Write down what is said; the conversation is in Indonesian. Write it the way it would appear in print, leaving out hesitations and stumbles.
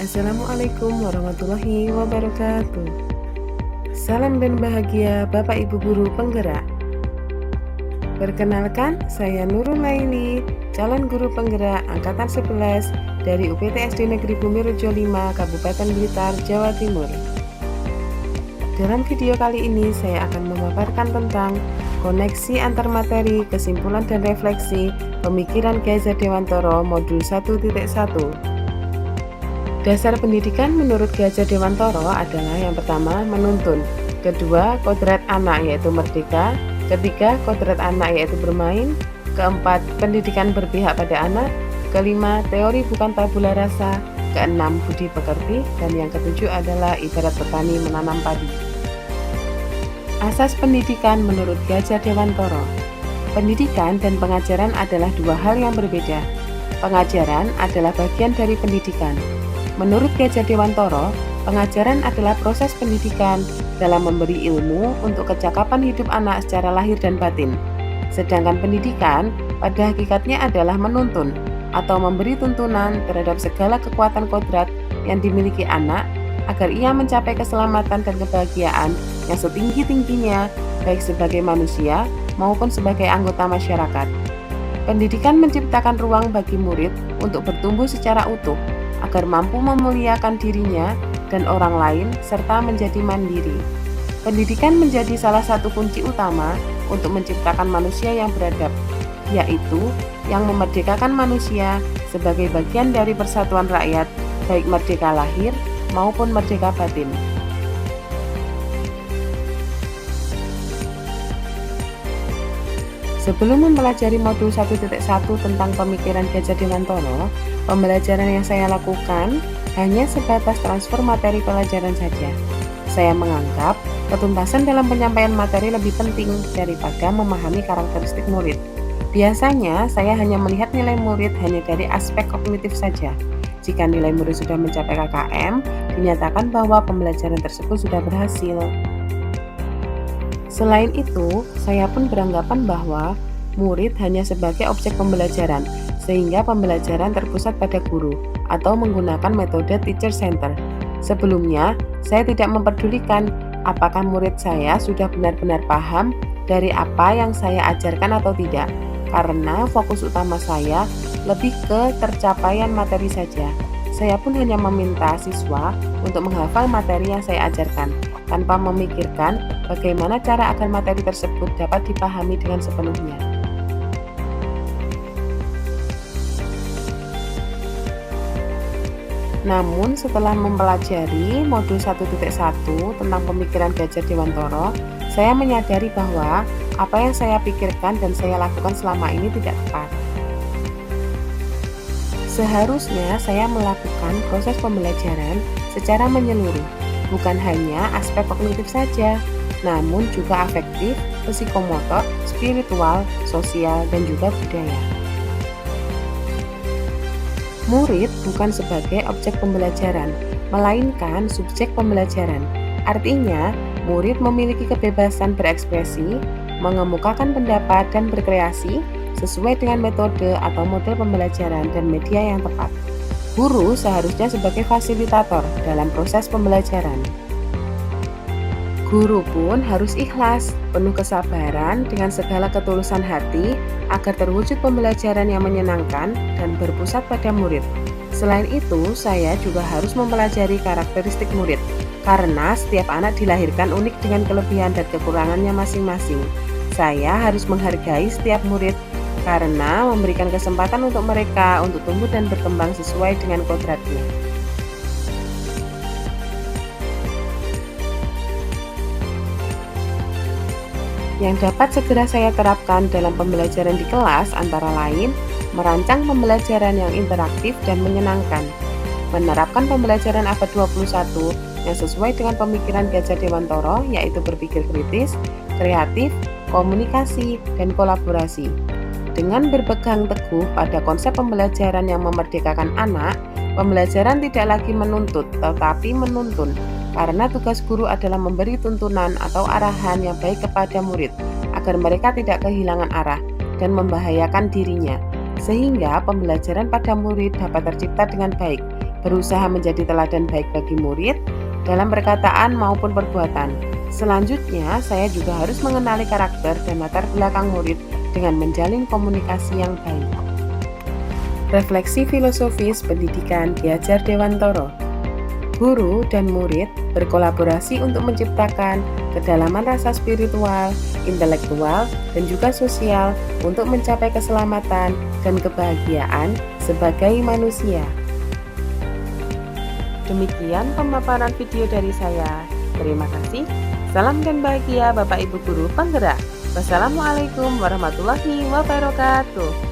Assalamualaikum warahmatullahi wabarakatuh. Salam dan bahagia Bapak Ibu Guru Penggerak. Perkenalkan, saya Nurul Laili, calon guru penggerak Angkatan 11 dari UPT SD Negeri Bumirejo 5, Kabupaten Blitar, Jawa Timur. Dalam video kali ini, saya akan memaparkan tentang koneksi antar materi, kesimpulan dan refleksi pemikiran Ki Hajar Dewantara Modul 1.1. Dasar pendidikan menurut Ki Hajar Dewantara adalah yang pertama, menuntun, kedua, kodrat anak yaitu merdeka, ketiga, kodrat anak yaitu bermain, keempat, pendidikan berpihak pada anak, kelima, teori bukan tabula rasa, keenam, budi pekerti, dan yang ketujuh adalah ibarat petani menanam padi. Asas pendidikan menurut Ki Hajar Dewantara. Pendidikan dan pengajaran adalah dua hal yang berbeda. Pengajaran adalah bagian dari pendidikan. Menurut Ki Hajar Dewantara, pengajaran adalah proses pendidikan dalam memberi ilmu untuk kecakapan hidup anak secara lahir dan batin. Sedangkan pendidikan pada hakikatnya adalah menuntun atau memberi tuntunan terhadap segala kekuatan kodrat yang dimiliki anak agar ia mencapai keselamatan dan kebahagiaan yang setinggi-tingginya baik sebagai manusia maupun sebagai anggota masyarakat. Pendidikan menciptakan ruang bagi murid untuk bertumbuh secara utuh agar mampu memuliakan dirinya dan orang lain serta menjadi mandiri. Pendidikan menjadi salah satu kunci utama untuk menciptakan manusia yang beradab, yaitu yang memerdekakan manusia sebagai bagian dari persatuan rakyat, baik merdeka lahir maupun merdeka batin. Sebelum mempelajari modul 1.1 tentang pemikiran Ki Hajar Dewantara, pembelajaran yang saya lakukan hanya sebatas transfer materi pelajaran saja. Saya menganggap ketuntasan dalam penyampaian materi lebih penting daripada memahami karakteristik murid. Biasanya, saya hanya melihat nilai murid hanya dari aspek kognitif saja. Jika nilai murid sudah mencapai KKM, dinyatakan bahwa pembelajaran tersebut sudah berhasil. Selain itu, saya pun beranggapan bahwa murid hanya sebagai objek pembelajaran, sehingga pembelajaran terpusat pada guru atau menggunakan metode teacher center. Sebelumnya, saya tidak memperdulikan apakah murid saya sudah benar-benar paham dari apa yang saya ajarkan atau tidak, karena fokus utama saya lebih ke tercapaian materi saja. Saya pun hanya meminta siswa untuk menghafal materi yang saya ajarkan, tanpa memikirkan bagaimana cara agar materi tersebut dapat dipahami dengan sepenuhnya. Namun setelah mempelajari modul 1.1 tentang pemikiran Ki Hajar Dewantara, saya menyadari bahwa apa yang saya pikirkan dan saya lakukan selama ini tidak tepat. Seharusnya saya melakukan proses pembelajaran secara menyeluruh, bukan hanya aspek kognitif saja, namun juga afektif, psikomotor, spiritual, sosial, dan juga budaya. Murid bukan sebagai objek pembelajaran, melainkan subjek pembelajaran. Artinya, murid memiliki kebebasan berekspresi, mengemukakan pendapat, dan berkreasi sesuai dengan metode atau model pembelajaran dan media yang tepat. Guru seharusnya sebagai fasilitator dalam proses pembelajaran. Guru pun harus ikhlas, penuh kesabaran dengan segala ketulusan hati agar terwujud pembelajaran yang menyenangkan dan berpusat pada murid. Selain itu, saya juga harus mempelajari karakteristik murid, karena setiap anak dilahirkan unik dengan kelebihan dan kekurangannya masing-masing. Saya harus menghargai setiap murid karena memberikan kesempatan untuk mereka untuk tumbuh dan berkembang sesuai dengan kodratnya. Yang dapat segera saya terapkan dalam pembelajaran di kelas antara lain merancang pembelajaran yang interaktif dan menyenangkan, menerapkan pembelajaran abad 21 yang sesuai dengan pemikiran Ki Hajar Dewantara, yaitu berpikir kritis, kreatif, komunikasi, dan kolaborasi. Dengan berpegang teguh pada konsep pembelajaran yang memerdekakan anak, pembelajaran tidak lagi menuntut tetapi menuntun, karena tugas guru adalah memberi tuntunan atau arahan yang baik kepada murid agar mereka tidak kehilangan arah dan membahayakan dirinya, sehingga pembelajaran pada murid dapat tercipta dengan baik, berusaha menjadi teladan baik bagi murid dalam perkataan maupun perbuatan. Selanjutnya, saya juga harus mengenali karakter dan latar belakang murid dengan menjalin komunikasi yang baik. Refleksi filosofis pendidikan Ki Hajar Dewantara. Guru dan murid berkolaborasi untuk menciptakan kedalaman rasa spiritual, intelektual, dan juga sosial untuk mencapai keselamatan dan kebahagiaan sebagai manusia. Demikian pemaparan video dari saya. Terima kasih. Salam dan bahagia Bapak Ibu Guru Penggerak. Wassalamualaikum warahmatullahi wabarakatuh.